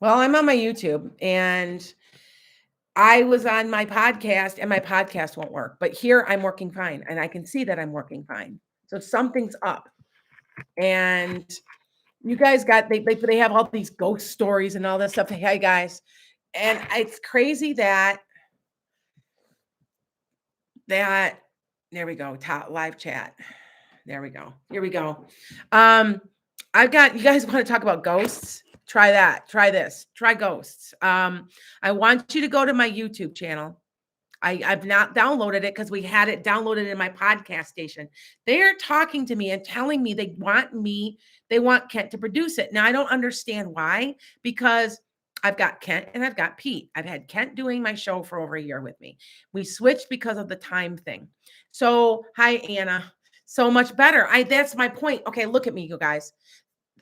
Well, I'm on my YouTube and I was on my podcast and my podcast won't work. But here I'm working fine and I can see that I'm working fine. So something's up. And you guys got they have all these ghost stories and all this stuff. Hey guys. And it's crazy that there we go. Top live chat. There we go. Here we go. Um, I've got you guys want to talk about ghosts? Try that. Try this. Try ghosts. I want you to go to my YouTube channel. I've not downloaded it because we had it downloaded in my podcast station. They are talking to me and telling me they want Kent to produce it. Now I don't understand why, because I've got Kent and I've got Pete. I've had Kent doing my show for over a year with me. We switched because of the time thing. So hi Anna. So much better. That's my point. Okay, look at me, you guys.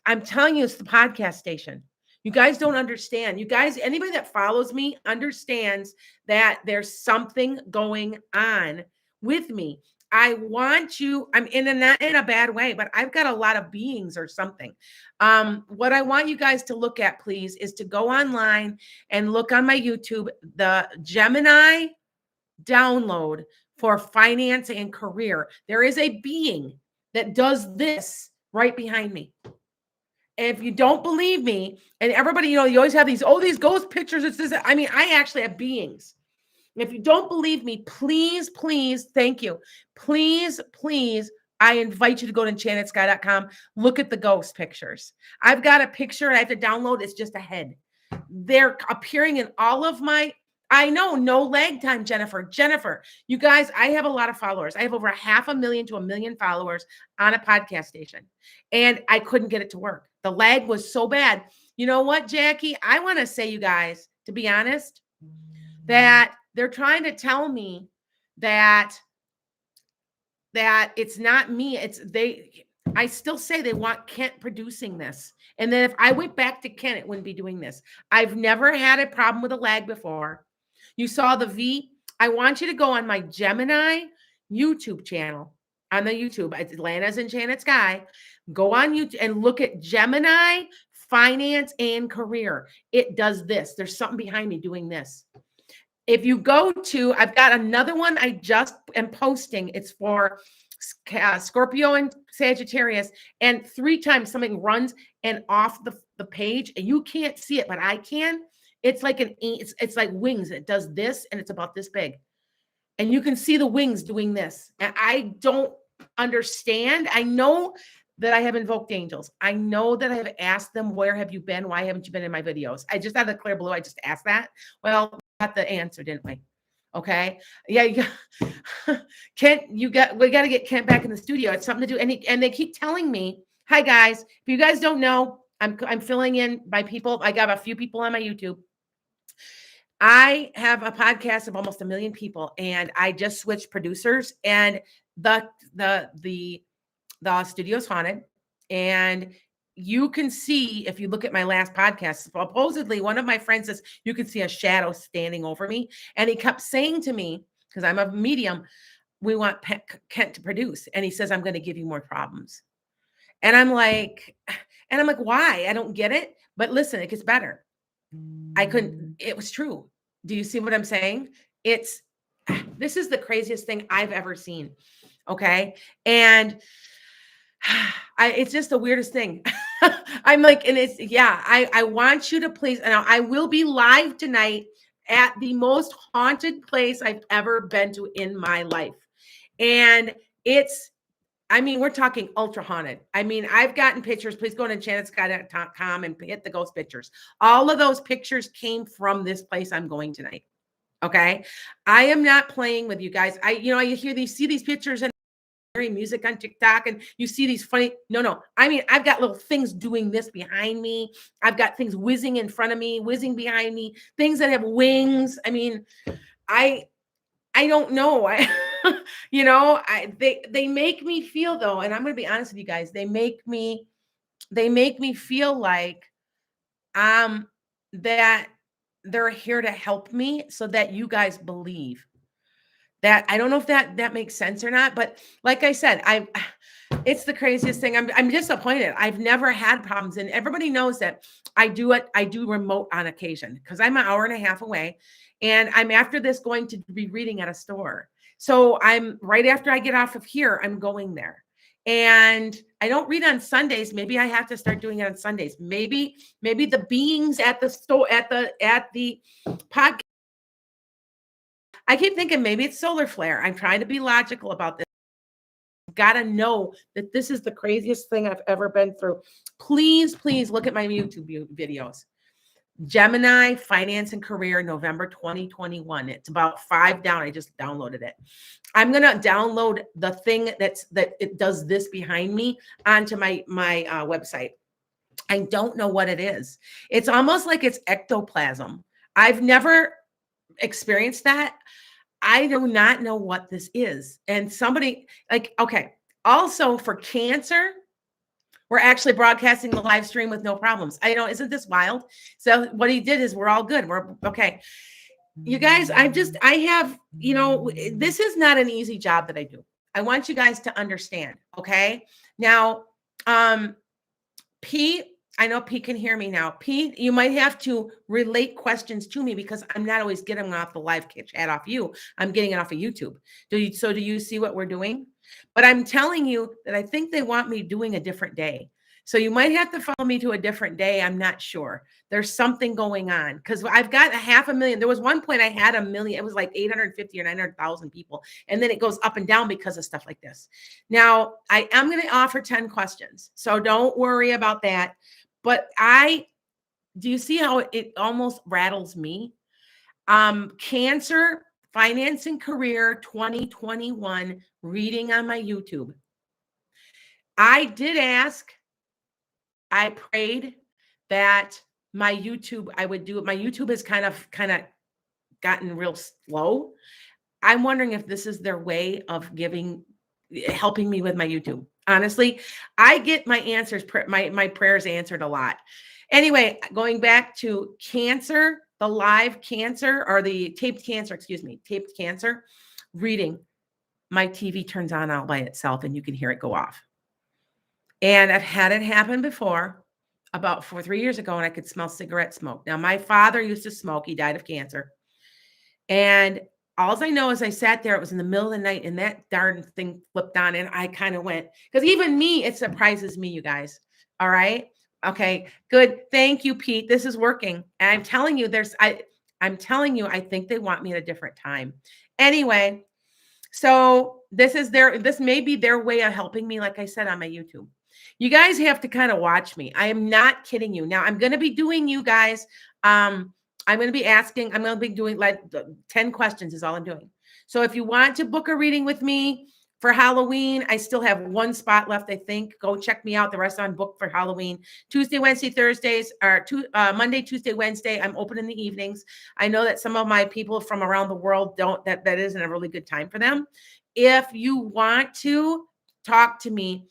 I'm telling you, it's the podcast station. You guys don't understand. You guys, anybody that follows me understands that there's something going on with me. I want you, I'm in not in a bad way, but I've got a lot of beings or something. What I want you guys to look at, please, is to go online and look on my YouTube, the Gemini download for finance and career. There is a being that does this right behind me. And if you don't believe me, and everybody, you always have these ghost pictures. It's this. I mean, I actually have beings. If you don't believe me, please, please, thank you. Please, please, I invite you to go to enchantedskye.com. Look at the ghost pictures. I've got a picture I have to download. It's just a head. They're appearing in all of my. I know, no lag time, Jennifer. Jennifer, you guys, I have a lot of followers. I have over 500,000 to 1 million followers on a podcast station, and I couldn't get it to work. The lag was so bad. You know what, Jackie? I want to say, you guys, to be honest, that they're trying to tell me that it's not me. It's they. I still say they want Kent producing this. And then if I went back to Kent, it wouldn't be doing this. I've never had a problem with a lag before. You saw the V. I want you to go on my Gemini YouTube channel. On the YouTube, it's Lanasenchantedskye. Go on YouTube and look at Gemini finance and career. It does this. There's something behind me doing this. If you go to, I've got another one I just am posting. It's for Scorpio and Sagittarius, and 3 times something runs and off the page, and you can't see it, but I can. It's like it's like wings. It does this, and it's about this big, and you can see the wings doing this. And I don't understand. I know that I have invoked angels. I know that I have asked them, where have you been? Why haven't you been in my videos? I just had the clear blue. I just asked that. Well, we got the answer, didn't we? Okay. Yeah. Kent, we got to get Kent back in the studio. It's something to do. And they keep telling me, hi guys, if you guys don't know, I'm filling in by people. I got a few people on my YouTube. I have a podcast of almost 1 million people, and I just switched producers, and the studio's haunted. And you can see, if you look at my last podcast, supposedly one of my friends says you can see a shadow standing over me. And he kept saying to me, because I'm a medium, we want Kent to produce. And he says, I'm going to give you more problems. And I'm like, why? I don't get it. But listen, it gets better. It was true. Do you see what I'm saying? This is the craziest thing I've ever seen. Okay. And it's just the weirdest thing. I'm like, and it's, yeah, I want you to please, and I will be live tonight at the most haunted place I've ever been to in my life. And we're talking ultra haunted. I've gotten pictures. Please go to enchantedskye.com and hit the ghost pictures. All of those pictures came from this place I'm going tonight. Okay. I am not playing with you guys. You see these pictures and music on TikTok, and you see these funny, no. I've got little things doing this behind me. I've got things whizzing in front of me, whizzing behind me, things that have wings. I don't know. They make me feel, though, and I'm going to be honest with you guys, they make me feel like that they're here to help me so that you guys believe. That I don't know if that makes sense or not, but like I said, It's the craziest thing. I'm disappointed. I've never had problems, and everybody knows that I do it. I do remote on occasion because I'm an hour and a half away, and I'm after this going to be reading at a store. So I'm right after I get off of here, I'm going there. And I don't read on Sundays. Maybe I have to start doing it on Sundays. Maybe the beings at the store at the podcast. I keep thinking maybe it's solar flare. I'm trying to be logical about this. Got to know that this is the craziest thing I've ever been through. Please look at my YouTube videos. Gemini Finance and Career, November 2021. It's about 5 down. I just downloaded it. I'm gonna download the thing that it does this behind me onto my website. I don't know what it is. It's almost like it's ectoplasm. I've never experienced that. I do not know what this is. And somebody okay. Also for cancer, we're actually broadcasting the live stream with no problems. I know, isn't this wild? So what he did is we're all good. We're okay. You guys, I have, this is not an easy job that I do. I want you guys to understand. Okay. Now, Pete, I know Pete can hear me now. Pete, you might have to relate questions to me because I'm not always getting them off the live chat off you. I'm getting it off of YouTube. Do you see what we're doing? But I'm telling you that I think they want me doing a different day. So you might have to follow me to a different day. I'm not sure. There's something going on because I've got 500,000. There was one point I had 1 million. It was like 850 or 900,000 people. And then it goes up and down because of stuff like this. Now, I am going to offer 10 questions. So don't worry about that. But do you see how it almost rattles me? Cancer, Finance and Career 2021 reading on my YouTube. I did ask, I prayed that my YouTube, I would do it. My YouTube has kind of gotten real slow. I'm wondering if this is their way of helping me with my YouTube. Honestly, I get my answers, my prayers answered a lot. Anyway, going back to cancer, the live cancer or the taped cancer reading, my TV turns on out by itself and you can hear it go off. And I've had it happen before about 3 years ago, and I could smell cigarette smoke. Now, my father used to smoke. He died of cancer. And all I know is I sat there, it was in the middle of the night, and that darn thing flipped on, and I kind of went, because even me, it surprises me, you guys. All right. Okay, good. Thank you, Pete. This is working. And I'm telling you, I'm telling you, I think they want me at a different time. Anyway, so this may be their way of helping me, like I said, on my YouTube. You guys have to kind of watch me. I am not kidding you. Now, I'm going to be doing, you guys, I'm going to be doing like 10 questions is all I'm doing. So if you want to book a reading with me for Halloween, I still have 1 spot left, I think. Go check me out. The rest I'm booked for Halloween. Tuesday, Wednesday, Thursdays, or Monday, Tuesday, Wednesday. I'm open in the evenings. I know that some of my people from around the world that isn't a really good time for them. If you want to talk to me,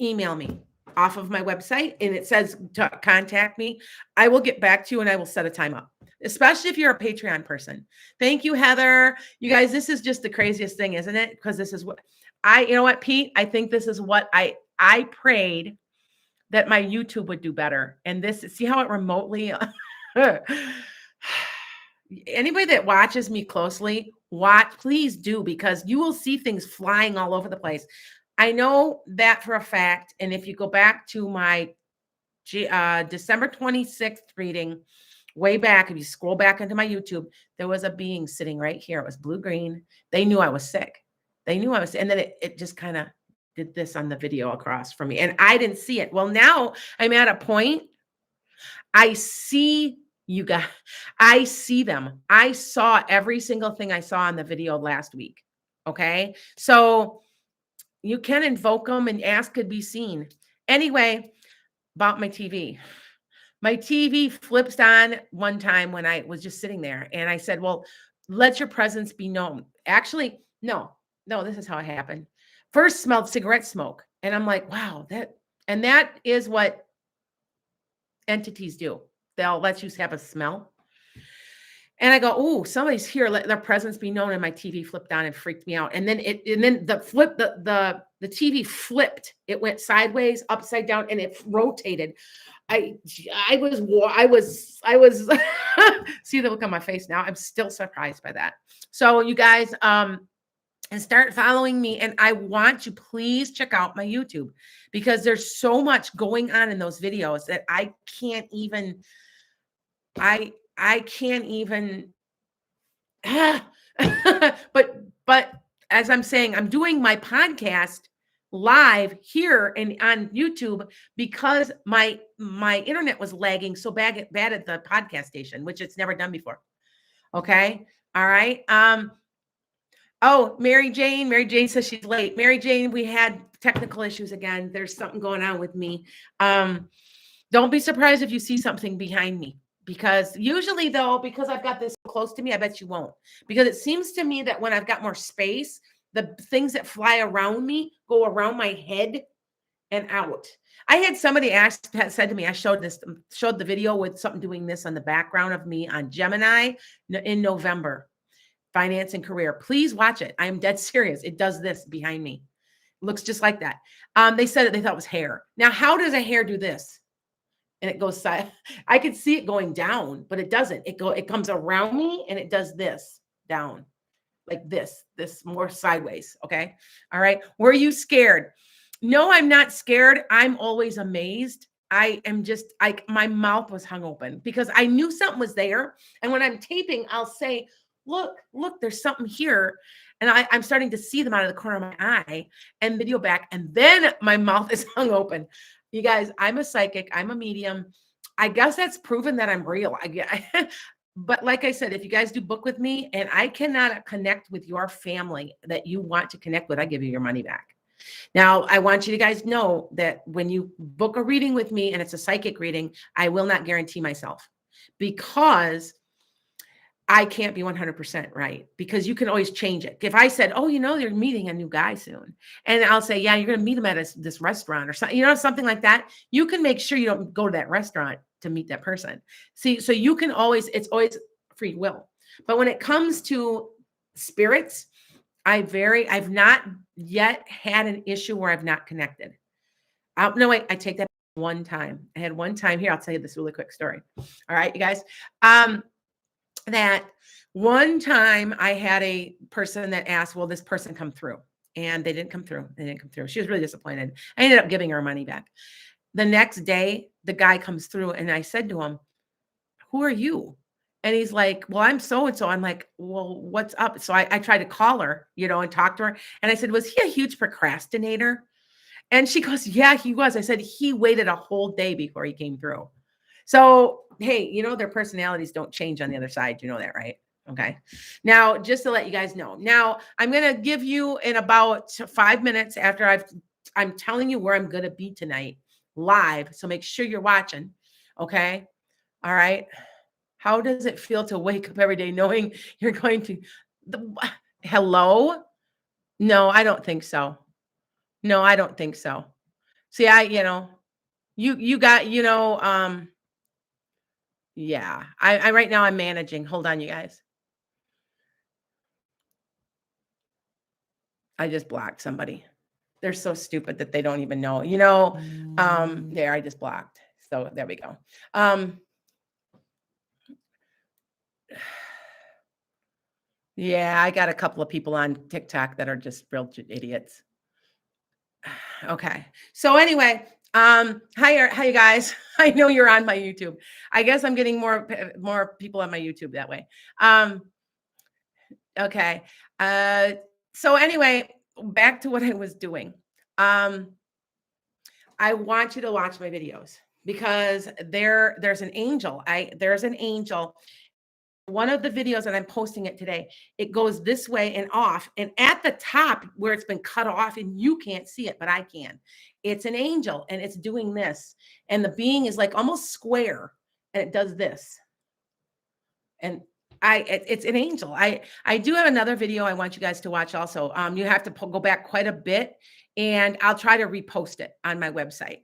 email me off of my website and it says to contact me. I will get back to you and I will set a time up, especially if you're a Patreon person. Thank you, Heather. You guys, this is just the craziest thing, isn't it? Because this is what you know what, Pete? I think this is what I prayed that my YouTube would do better. And see how it remotely, anybody that watches me closely, please do, because you will see things flying all over the place. I know that for a fact. And if you go back to my December 26th reading, way back, if you scroll back into my YouTube, there was a being sitting right here. It was blue-green. They knew I was sick. And then it just kind of did this on the video across from me. And I didn't see it. Well, now I'm at a point, I see you guys. I see them. I saw every single thing I saw on the video last week. Okay. So you can invoke them and ask could be seen. Anyway, about my TV. My TV flips on one time when I was just sitting there. And I said, well, let your presence be known. Actually, no, this is how it happened. First smelled cigarette smoke. And I'm like, wow, that is what entities do. They'll let you have a smell. And I go, "Oh, somebody's here. Let their presence be known." And my TV flipped on and freaked me out. And then the TV flipped. It went sideways, upside down, and it rotated. I I was see the look on my face now. I'm still surprised by that. So you guys, and start following me. And I want you, please check out my YouTube because there's so much going on in those videos that I can't even but as I'm saying, I'm doing my podcast live here and on YouTube because my internet was lagging so bad at the podcast station, which it's never done before. Okay. All right. Oh, Mary Jane says she's late. Mary Jane, we had technical issues again. There's something going on with me. Don't be surprised if you see something behind me because usually though, because I've got this close to me, I bet you won't. Because it seems to me that when I've got more space, the things that fly around me go around my head and out. I had somebody said to me, I showed the video with something doing this on the background of me on Gemini in November, finance and career. Please watch it. I am dead serious. It does this behind me. It looks just like that. They said that they thought it was hair. Now, how does a hair do this? And it goes side. I could see it going down, but it doesn't. It comes around me and it does this down like this more sideways. Okay. All right. Were you scared? No, I'm not scared. I'm always amazed. I am just my mouth was hung open because I knew something was there. And when I'm taping, I'll say, look, there's something here. And I'm starting to see them out of the corner of my eye and video back. And then my mouth is hung open. You guys, I'm a psychic. I'm a medium. I guess that's proven that I'm real. But like I said, if you guys do book with me and I cannot connect with your family that you want to connect with, I give you your money back. Now, I want you to guys know that when you book a reading with me and it's a psychic reading, I will not guarantee myself because I can't be 100% right because you can always change it. If I said, oh, you're meeting a new guy soon. And I'll say, yeah, you're going to meet him at this restaurant or something, something like that. You can make sure you don't go to that restaurant to meet that person. See, so you can it's always free will. But when it comes to spirits, I've not yet had an issue where I've not connected. No, wait, I take that one time. I had one time here. I'll tell you this really quick story. All right, you guys. That one time I had a person that asked, will this person come through? And they didn't come through. She was really disappointed. I ended up giving her money back. The next day, the guy comes through and I said to him, who are you? And he's like, well, I'm so-and-so. I'm like, well, what's up? So I tried to call her, and talk to her. And I said, was he a huge procrastinator? And she goes, yeah, he was. I said, he waited a whole day before he came through. So, hey, their personalities don't change on the other side. You know that, right? Okay. Now, just to let you guys know, now I'm going to give you in about 5 minutes after I'm telling you where I'm going to be tonight live. So make sure you're watching. Okay. All right. How does it feel to wake up every day knowing you're going to hello? No, I don't think so. No, I don't think so. See, you got, yeah, I right now I'm managing. Hold on, you guys. I just blocked somebody. They're so stupid that they don't even know, there, I just blocked. So there we go. Yeah, I got a couple of people on TikTok that are just real idiots. Okay. So anyway, hi you guys. I know you're on my YouTube. I guess I'm getting more people on my YouTube that way. Okay. So anyway, back to what I was doing. I want you to watch my videos because there's an angel. There's an angel. One of the videos that I'm posting it today, it goes this way and off. And at the top where it's been cut off and you can't see it, but I can. It's an angel and it's doing this. And the being is like almost square and it does this. And it's an angel. I do have another video I want you guys to watch also. You have to go back quite a bit and I'll try to repost it on my website.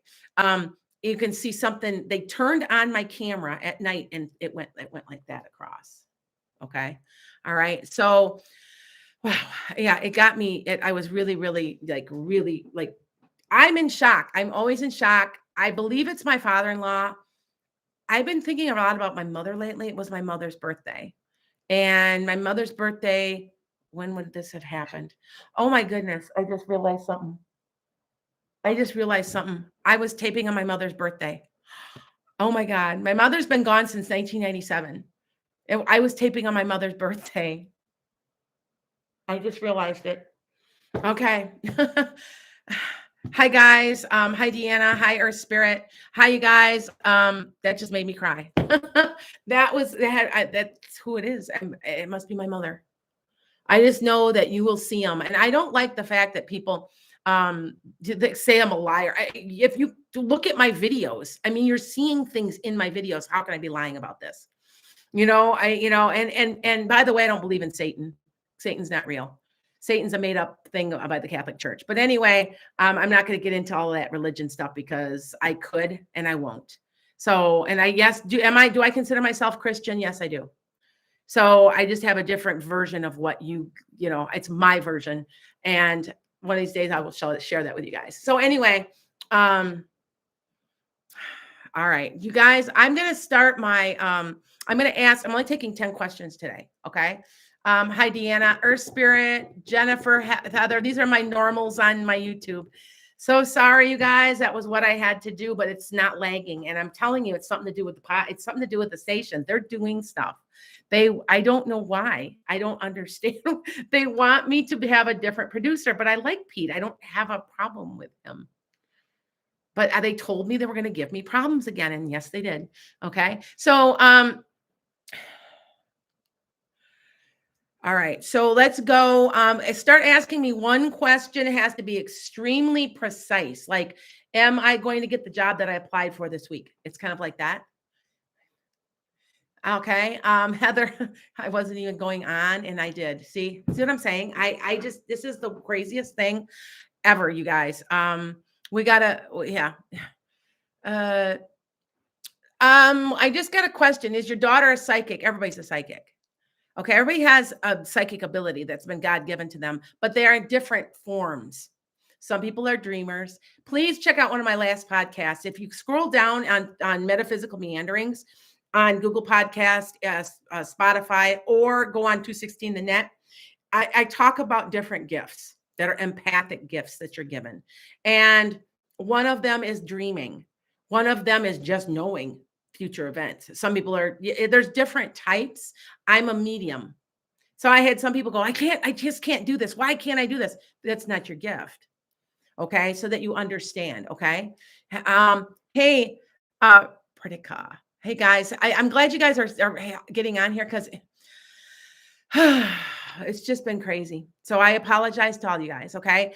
You can see something. They turned on my camera at night and it went like that across. Okay. All right. So, wow. Yeah, it got me. I was really, really like, I'm in shock. I'm always in shock. I believe it's my father-in-law. I've been thinking a lot about my mother lately. It was my mother's birthday. And my mother's birthday, when would this have happened? Oh my goodness. I just realized something. I was taping on my mother's birthday. Oh my God. My mother's been gone since 1997. I was taping on my mother's birthday. I just realized it. Okay. Hi guys. Hi Deanna. Hi Earth Spirit. Hi you guys. That just made me cry. That's who it is. It must be my mother. I just know that you will see them, and I don't like the fact that people say I'm a liar. If you look at my videos, I mean, you're seeing things in my videos. How can I be lying about this? And by the way, I don't believe in Satan. Satan's not real. Satan's a made up thing by the Catholic Church. But anyway, I'm not going to get into all of that religion stuff because I could and I won't. So, and do I consider myself Christian? Yes, I do. So I just have a different version of what it's my version. And one of these days I will share that with you guys. So anyway, all right, you guys, I'm going to start I'm going to ask, I'm only taking 10 questions today. Okay. Hi, Deanna, Earth Spirit, Jennifer, Heather. These are my normals on my YouTube. So sorry, you guys. That was what I had to do, but it's not lagging. And I'm telling you, it's something to do with it's something to do with the station. They're doing stuff. I don't know why. I don't understand. They want me to have a different producer, but I like Pete. I don't have a problem with him. But they told me they were going to give me problems again. And yes, they did. Okay. So, all right, so let's go. Start asking me one question. It has to be extremely precise. Like, am I going to get the job that I applied for this week? It's kind of like that. Okay. Heather, I wasn't even going on and I did. See what I'm saying? This is the craziest thing ever, you guys. We gotta, yeah. I just got a question. Is your daughter a psychic? Everybody's a psychic. Okay, everybody has a psychic ability that's been God given to them, but they are in different forms. Some people are dreamers. Please check out one of my last podcasts. If you scroll down on Metaphysical Meanderings on Google Podcast, Spotify, or go on 216 the net, I talk about different gifts that are empathic gifts that you're given. And one of them is dreaming. One of them is just knowing future events. Some people there's different types. I'm a medium. So I had some people go, I just can't do this. Why can't I do this? That's not your gift. Okay. So that you understand. Okay. Hey, Pradika. Hey guys, I'm glad you guys are getting on here because it's just been crazy. So I apologize to all you guys. Okay.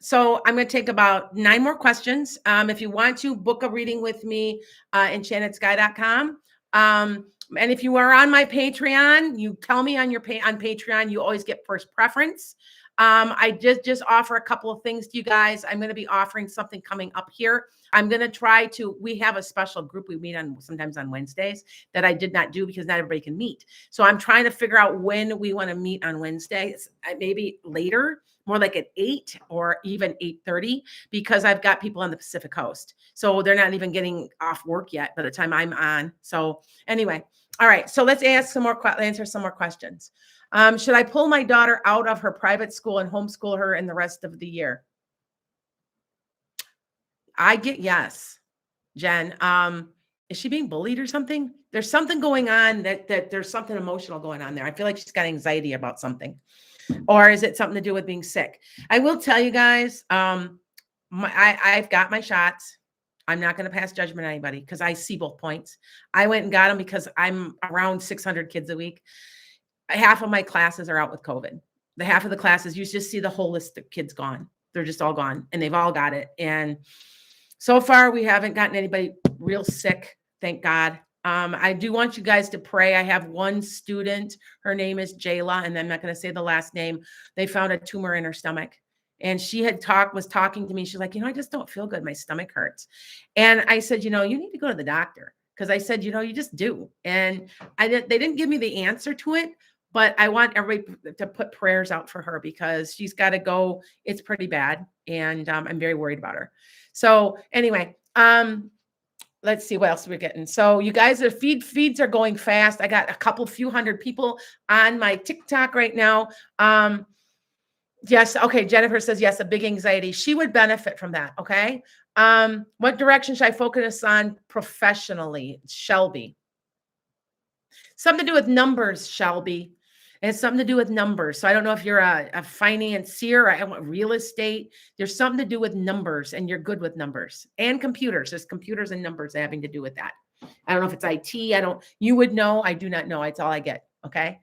So I'm going to take about 9 more questions. If you want to book a reading with me, enchantedskye.com. And if you are on my Patreon, you tell me on Patreon, you always get first preference. I just offer a couple of things to you guys. I'm going to be offering something coming up here. I'm going to we have a special group we meet sometimes on Wednesdays that I did not do because not everybody can meet. So I'm trying to figure out when we want to meet on Wednesdays, maybe later, more like at 8 or even 8:30, because I've got people on the Pacific Coast. So they're not even getting off work yet by the time I'm on. So anyway, all right. So let's answer some more questions. Should I pull my daughter out of her private school and homeschool her in the rest of the year? I get yes, Jen. Is she being bullied or something? There's something going on that there's something emotional going on there. I feel like she's got anxiety about something. Or is it something to do with being sick? I will tell you guys, I've got my shots. I'm not going to pass judgment on anybody because I see both points. I went and got them because I'm around 600 kids a week. Half of my classes are out with COVID. The half of the classes, you just see the whole list of kids gone. They're just all gone and they've all got it. And so far, we haven't gotten anybody real sick. Thank God. I do want you guys to pray. I have one student. Her name is Jayla, and I'm not going to say the last name. They found a tumor in her stomach. And she was talking to me. She's like, I just don't feel good. My stomach hurts. And I said, you need to go to the doctor because I said, you just do. And they didn't give me the answer to it, but I want everybody to put prayers out for her because she's got to go. It's pretty bad. And I'm very worried about her. So anyway, let's see what else we're getting. So you guys, the feeds are going fast. I got a few hundred people on my TikTok right now. Yes. Okay. Jennifer says, yes, a big anxiety. She would benefit from that. Okay. What direction should I focus on professionally? Shelby. Something to do with numbers, Shelby. It has something to do with numbers. So I don't know if you're a financier or I want real estate. There's something to do with numbers and you're good with numbers and computers. There's computers and numbers having to do with that. I don't know if it's IT. You would know. I do not know. It's all I get. Okay.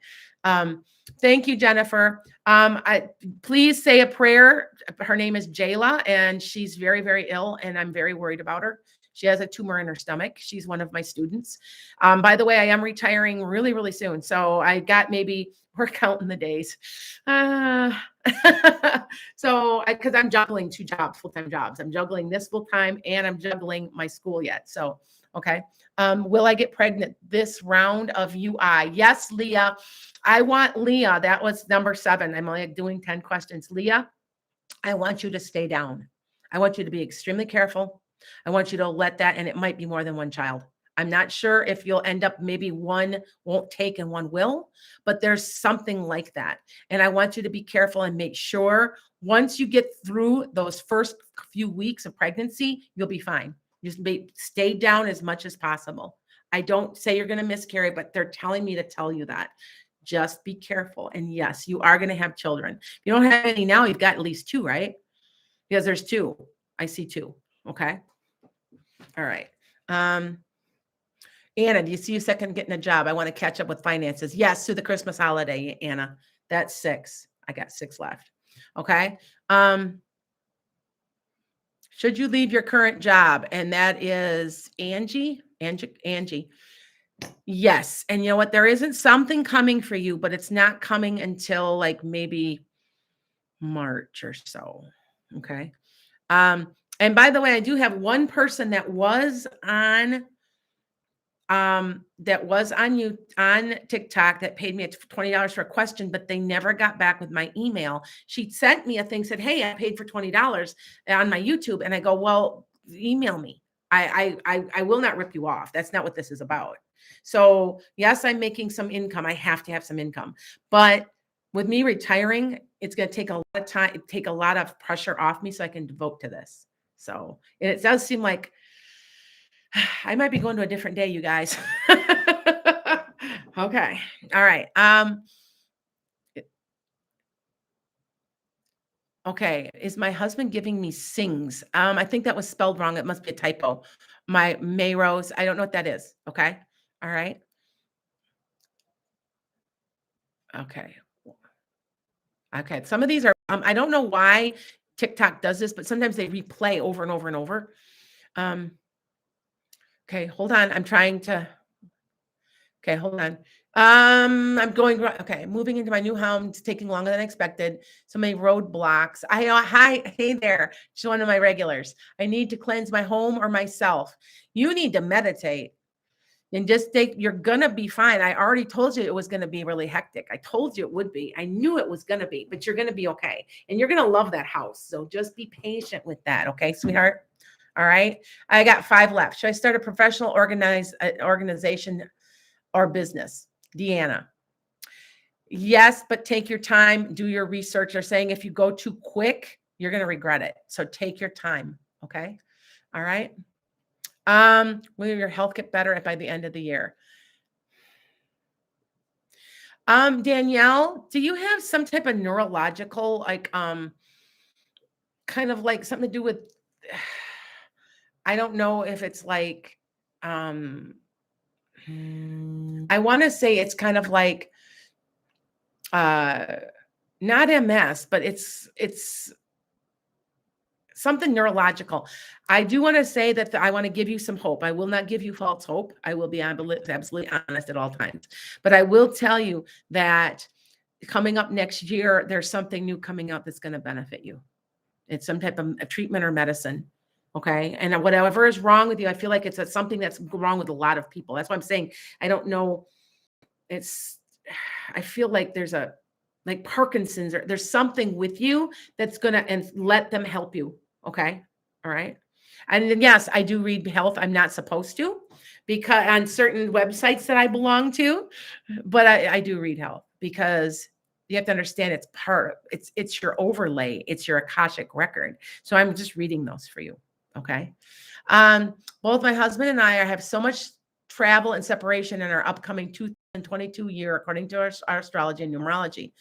Thank you, Jennifer. Please say a prayer. Her name is Jayla and she's very, very ill and I'm very worried about her. She has a tumor in her stomach. She's one of my students. By the way, I am retiring really, really soon. So I got we're counting the days. So because I'm juggling 2 jobs, full-time jobs. I'm juggling this full-time and I'm juggling my school yet. So, okay. Will I get pregnant this round of UI? Yes, Leah. I want Leah. That was number 7. I'm only doing 10 questions. Leah, I want you to stay down. I want you to be extremely careful. I want you to let that, and it might be more than 1 child. I'm not sure if you'll end up, maybe 1 won't take and 1 will, but there's something like that. And I want you to be careful and make sure once you get through those first few weeks of pregnancy, you'll be fine. Just stay down as much as possible. I don't say you're going to miscarry, but they're telling me to tell you that. Just be careful. And yes, you are going to have children. If you don't have any now, you've got at least 2, right? Because there's 2. I see 2. Okay. All right. Anna, do you see you second getting a job? I want to catch up with finances. Yes, through the Christmas holiday, Anna. That's 6. I got 6 left. Okay. Should you leave your current job? And that is Angie. Yes. And you know what? There isn't something coming for you, but it's not coming until like maybe March or so. Okay. And by the way, I do have one person that was on you on TikTok that paid me $20 for a question, but they never got back with my email. She sent me a thing, said, hey, I paid for $20 on my YouTube. And I go, well, email me. I will not rip you off. That's not what this is about. So yes, I'm making some income. I have to have some income, but with me retiring, it's going to take a lot of time, take a lot of pressure off me so I can devote to this. So it does seem like I might be going to a different day, you guys. Okay. All right. Okay. Is my husband giving me sings? I think that was spelled wrong. It must be a typo. My Mayrose. I don't know what that is. Okay. All right. Okay. Okay. Some of these are, I don't know why TikTok does this, but sometimes they replay over and over and over. Okay. Hold on. I'm trying to. Okay, hold on. I'm going, okay, moving into my new home. It's taking longer than expected. So many roadblocks. Hi, hey there. She's one of my regulars. I need to cleanse my home or myself. You need to meditate and just you're going to be fine. I already told you it was going to be really hectic. I told you it would be. I knew it was going to be, but you're going to be okay. And you're going to love that house. So just be patient with that. Okay, sweetheart. All right. I got 5 left. Should I start a professional organization or business? Deanna. Yes, but take your time, do your research. They're saying if you go too quick, you're going to regret it. So take your time. Okay. All right. Will your health get better by the end of the year? Danielle, do you have some type of neurological, like, kind of like something to do with, I don't know if it's like, I want to say it's kind of like, not MS, but it's something neurological. I do want to say that I want to give you some hope. I will not give you false hope. I will be absolutely honest at all times. But I will tell you that coming up next year, there's something new coming up that's going to benefit you. It's some type of treatment or medicine. Okay. And whatever is wrong with you, I feel like it's something that's wrong with a lot of people. That's why I'm saying I don't know. It's, I feel like there's like Parkinson's, or there's something with you that's going to, and let them help you. Okay. All right. And then, yes, I do read health. I'm not supposed to, because on certain websites that I belong to, but I do read health, because you have to understand it's your overlay. It's your Akashic record. So I'm just reading those for you. Okay. Both my husband and I have so much travel and separation in our upcoming 2022 year, according to our astrology and numerology.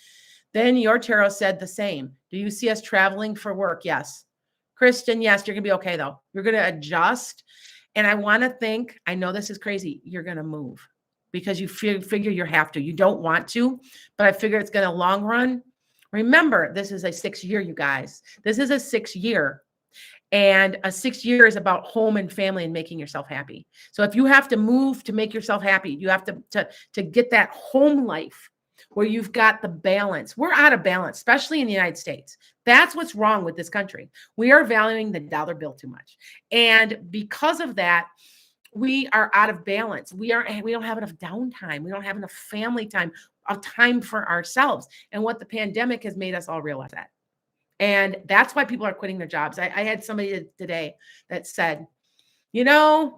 Then your tarot said the same. Do you see us traveling for work? Yes. Kristen, yes, you're going to be okay, though. You're going to adjust. And I want to think, I know this is crazy, you're going to move, because you figure you have to. You don't want to, but I figure it's going to long run. Remember, this is a 6-year, you guys. This is a 6-year. And a 6 year is about home and family and making yourself happy. So if you have to move to make yourself happy, you have to get that home life where you've got the balance. We're out of balance, especially in the United States. That's what's wrong with this country. We are valuing the dollar bill too much. And because of that, we are out of balance. We don't have enough downtime. We don't have enough family time, of time for ourselves. And what the pandemic has made us all realize that. And that's why people are quitting their jobs. I had somebody today that said, nobody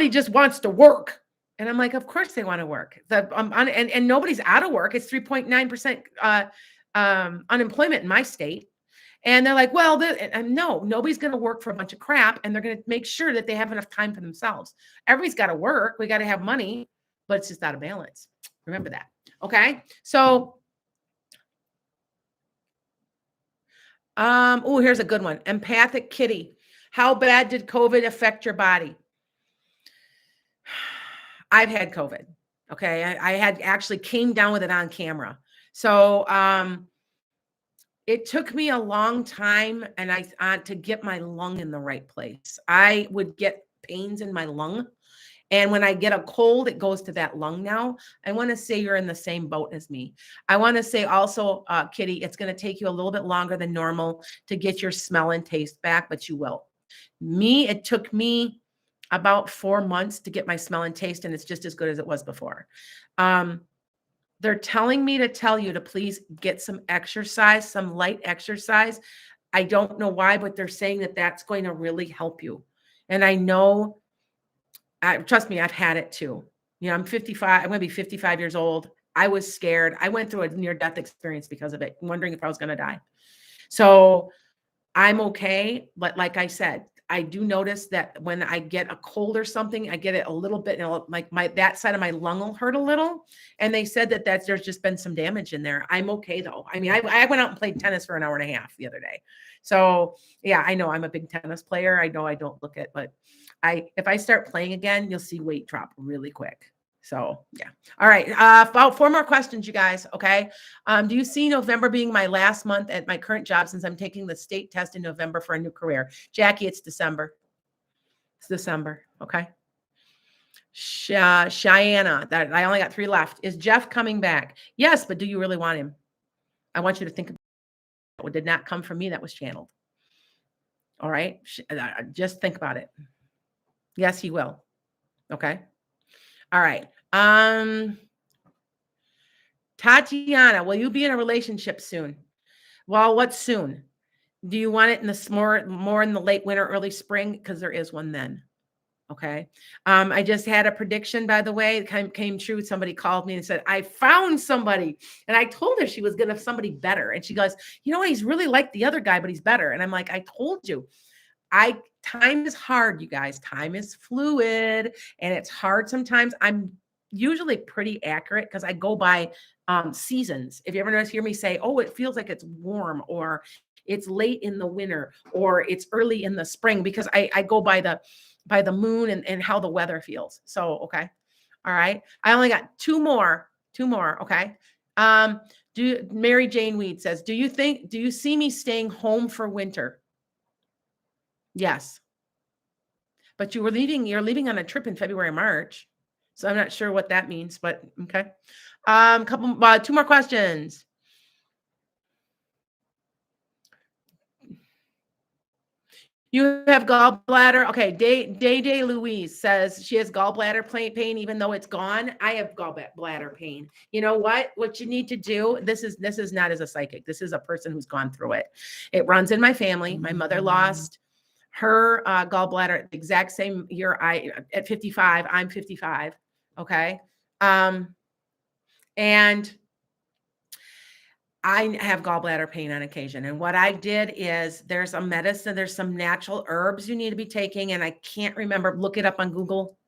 just wants to work. And I'm like, of course they want to work. And nobody's out of work. It's 3.9% unemployment in my state. And they're like, well, no, nobody's going to work for a bunch of crap. And they're going to make sure that they have enough time for themselves. Everybody's got to work. We got to have money, but it's just out of balance. Remember that. Okay. So, here's a good one. Empathic Kitty. How bad did COVID affect your body? I've had COVID. Okay. I had actually came down with it on camera. So, it took me a long time to get my lung in the right place. I would get pains in my lung. And when I get a cold, it goes to that lung now. I want to say you're in the same boat as me. I want to say also, Kitty, it's going to take you a little bit longer than normal to get your smell and taste back, but you will. It took me about 4 months to get my smell and taste, and it's just as good as it was before. They're telling me to tell you to please get some exercise, some light exercise. I don't know why, but they're saying that that's going to really help you. And I know, trust me, I've had it too. I'm 55. I'm going to be 55 years old. I was scared. I went through a near-death experience because of it, wondering if I was going to die. So I'm okay. But like I said, I do notice that when I get a cold or something, I get it a little bit, like that side of my lung will hurt a little. And they said that there's just been some damage in there. I'm okay though. I mean, I went out and played tennis for an hour and a half the other day. So yeah, I know I'm a big tennis player. I know I don't look it, but if I start playing again, you'll see weight drop really quick. So yeah. All right. About 4 more questions, you guys. Okay. Do you see November being my last month at my current job, since I'm taking the state test in November for a new career? Jackie, it's December. It's December. Okay. Cheyenne, that I only got 3 left. Is Jeff coming back? Yes, but do you really want him? I want you to think about it. Did not come from me. That was channeled. All right. Just think about it. Yes, he will. Okay. All right. Tatiana, will you be in a relationship soon? Well, what's soon? Do you want it in the more in the late winter, early spring? Because there is one then. Okay. I just had a prediction, by the way, it came true. Somebody called me and said, I found somebody. And I told her she was going to have somebody better. And she goes, he's really like the other guy, but he's better. And I'm like, I told you. Time is hard, you guys. Time is fluid and it's hard sometimes. I'm usually pretty accurate because I go by seasons. If you ever hear me say, oh, it feels like it's warm, or it's late in the winter, or it's early in the spring, because I go by the moon and how the weather feels. So, okay. All right. I only got 2 more. Okay. Mary Jane Weed says, do you see me staying home for winter? Yes. But you're leaving on a trip in February, March. So I'm not sure what that means, but okay. 2 more questions. You have gallbladder. Okay. Day Louise says she has gallbladder pain, even though it's gone. I have gallbladder pain. You know what? What you need to do, this is not as a psychic. This is a person who's gone through it. It runs in my family. My mother lost her gallbladder the exact same year at 55. I'm 55. Okay. And I have gallbladder pain on occasion. And what I did is there's a medicine, there's some natural herbs you need to be taking. And I can't remember, look it up on Google.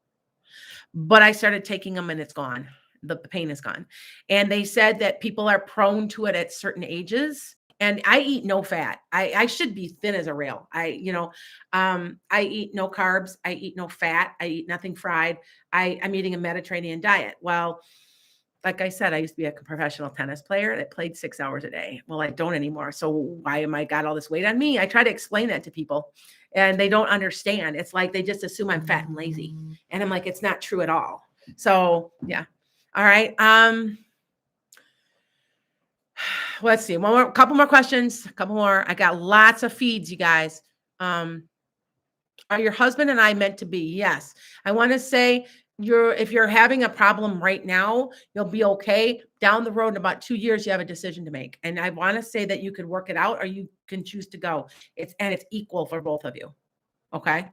But I started taking them and it's gone. The pain is gone. And they said that people are prone to it at certain ages. And I eat no fat. I should be thin as a rail. I eat no carbs. I eat no fat. I eat nothing fried. I'm eating a Mediterranean diet. Well, like I said, I used to be a professional tennis player that played 6 hours a day. Well, I don't anymore. So why am I got all this weight on me? I try to explain that to people and they don't understand. It's like they just assume I'm fat and lazy. And I'm like, it's not true at all. So yeah. All right. Let's see. Couple more questions. A couple more. I got lots of feeds, you guys. Are your husband and I meant to be? Yes. I want to say if you're having a problem right now, you'll be okay. Down the road in about 2 years, you have a decision to make. And I want to say that you could work it out or you can choose to go. It's equal for both of you. Okay.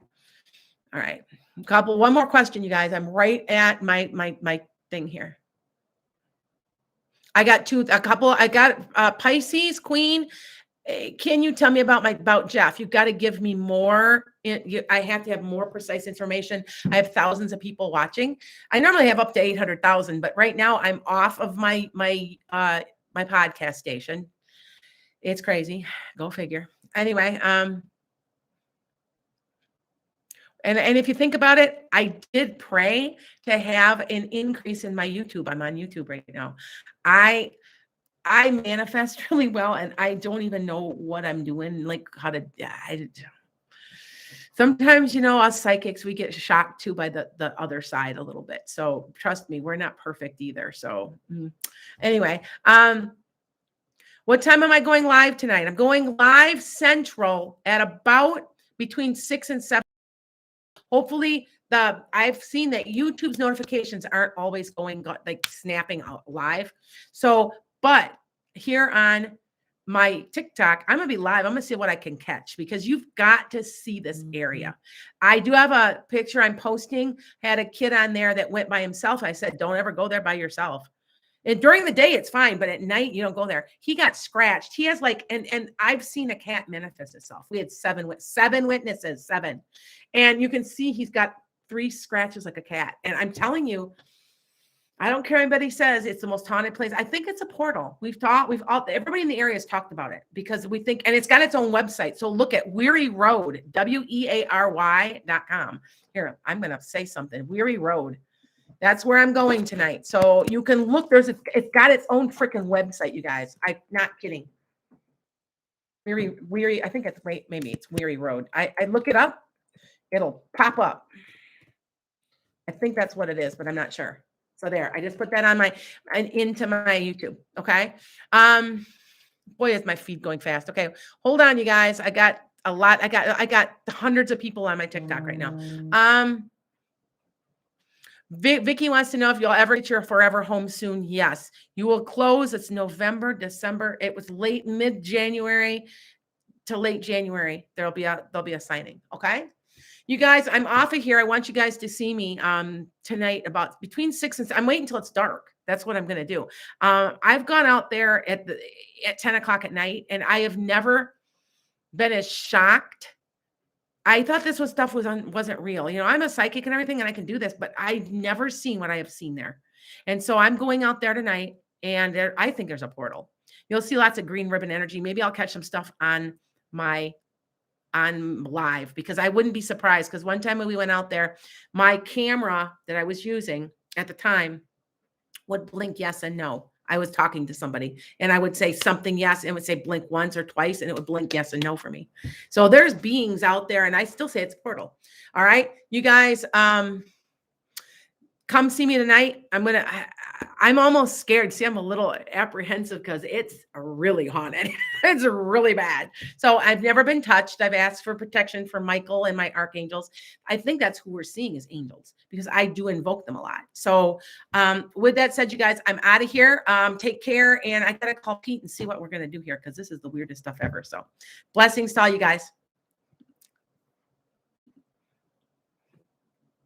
All right. One more question, you guys. I'm right at my thing here. I got Pisces Queen. Can you tell me about Jeff? You've got to give me more. I have to have more precise information. I have thousands of people watching. I normally have up to 800,000, but right now I'm off of my podcast station. It's crazy. Go figure. Anyway, and if you think about it, I did pray to have an increase in my YouTube. I'm on YouTube right now. I manifest really well, and I don't even know what I'm doing, like how to. Sometimes, us psychics, we get shocked too by the other side a little bit. So trust me, we're not perfect either. So anyway, what time am I going live tonight? I'm going live Central at about between 6 and 7. Hopefully, I've seen that YouTube's notifications aren't always going like snapping out live. So, but here on my TikTok, I'm going to be live. I'm going to see what I can catch because you've got to see this area. I do have a picture I'm posting. Had a kid on there that went by himself. I said, don't ever go there by yourself. And during the day, it's fine. But at night, you don't go there. He got scratched. He has and I've seen a cat manifest itself. We had seven witnesses, 7. And you can see he's got 3 scratches like a cat. And I'm telling you, I don't care what anybody says, it's the most haunted place. I think it's a portal. Everybody in the area has talked about it because we think, and it's got its own website. So look at Weary Road, WEARY.com. Here, I'm going to say something. Weary Road. That's where I'm going tonight. So you can look, it's got its own freaking website, you guys. I'm not kidding. Weary, I think it's maybe it's Weary Road. I look it up. It'll pop up. I think that's what it is, but I'm not sure. So there, I just put that into my YouTube. Okay. Boy, is my feed going fast. Okay. Hold on, you guys. I got a lot. I got hundreds of people on my TikTok right now. Vicky wants to know if you'll ever get your forever home soon. Yes, you will close. It's November, December. It was mid-January to late January. There'll be a signing. Okay. You guys, I'm off of here. I want you guys to see me tonight about between 6 and 7. I'm waiting until it's dark. That's what I'm going to do. I've gone out there at 10 o'clock at night, and I have never been as shocked. I thought this stuff wasn't real. I'm a psychic and everything, and I can do this, but I've never seen what I have seen there. And so I'm going out there tonight, and I think there's a portal. You'll see lots of green ribbon energy. Maybe I'll catch some stuff on live because I wouldn't be surprised because one time when we went out there, my camera that I was using at the time would blink yes and no. I was talking to somebody and I would say something yes and it would say blink once or twice and it would blink yes and no for me. So there's beings out there and I still say it's a portal. All right, you guys, come see me tonight. I'm almost scared. See, I'm a little apprehensive because it's really haunted. It's really bad. So I've never been touched. I've asked for protection from Michael and my archangels. I think that's who we're seeing as angels because I do invoke them a lot. So with that said, you guys, I'm out of here. Take care. And I got to call Pete and see what we're going to do here because this is the weirdest stuff ever. So blessings to all you guys.